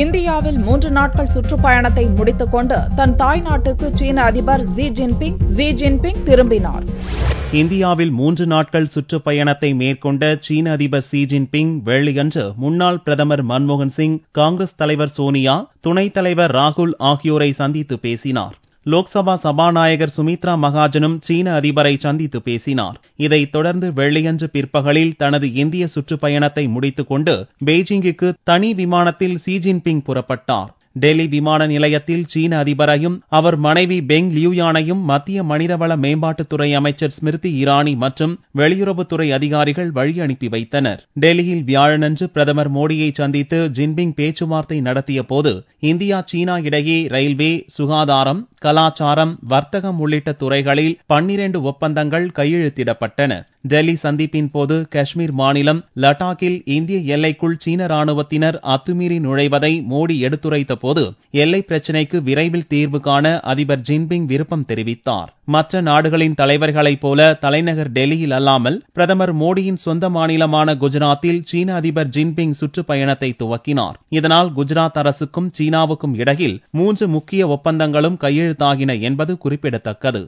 இந்தியாவில் 3 நாட்கள் சுற்றுப்பயணத்தை முடித்துக் கொண்டு தன் தாய்நாட்டுக்கு சீன அதிபர் ஜி ஜின்பிங் திரும்பினார். இந்தியாவில் 3 நாட்கள் சுற்றுப்பயணத்தை மேற்கொண்ட சீன அதிபர் ஷி ஜின்பிங் வெள்ளியன்று முன்னாள் பிரதமர் மன்மோகன் சிங், காங்கிரஸ் தலைவர் சோனியா, துணைத் தலைவர் ராகுல் ஆகியோரை சந்தித்து பேசினார். லோக்சபா சபாநாயகர் சுமித்ரா மகாஜனும் சீன அதிபரை சந்தித்து பேசினார். இதைத் தொடர்ந்து வெள்ளியன்று பிற்பகலில் தனது இந்திய சுற்றுப்பயணத்தை முடித்துக் கொண்டு பெய்ஜிங்குக்கு தனி விமானத்தில் ஷி ஜின்பிங் புறப்பட்டார். டெல்லி விமான நிலையத்தில் சீன அதிபரையும் அவர் மனைவி பெங் லியூயானையும் மத்திய மனிதவள மேம்பாட்டுத்துறை அமைச்சர் ஸ்மிருதி இரானி மற்றும் வெளியுறவுத்துறை அதிகாரிகள் வழி அனுப்பி வைத்தனர். டெல்லியில் வியாழனன்று பிரதமர் மோடியை சந்தித்து ஜின்பிங் பேச்சுவார்த்தை நடத்திய போது இந்தியா சீனா இடையே ரயில்வே, சுகாதாரம், கலாச்சாரம், வர்த்தகம் உள்ளிட்ட துறைகளில் 12 ஒப்பந்தங்கள் கையெழுத்திடப்பட்டன. டெல்லி சந்திப்பின் போது காஷ்மீர் மாநிலம் லடாக்கில் இந்திய எல்லைக்குள் சீன ராணுவத்தினர் அத்துமீறி நுழைவதை மோடி எடுத்துரைத்த போது எல்லை பிரச்சினைக்கு விரைவில் தீர்வு காண அதிபர் ஜின்பிங் விருப்பம் தெரிவித்தார். மற்ற நாடுகளின் தலைவர்களைப் போல தலைநகர் டெல்லியில் அல்லாமல் பிரதமர் மோடியின் சொந்த மாநிலமான குஜராத்தில் சீன அதிபர் ஜின்பிங் சுற்றுப்பயணத்தை துவக்கினார். இதனால் குஜராத் அரசுக்கும் சீனாவுக்கும் இடையில் 3 முக்கிய ஒப்பந்தங்களும் கையெழுத்தாகின என்பது குறிப்பிடத்தக்கது.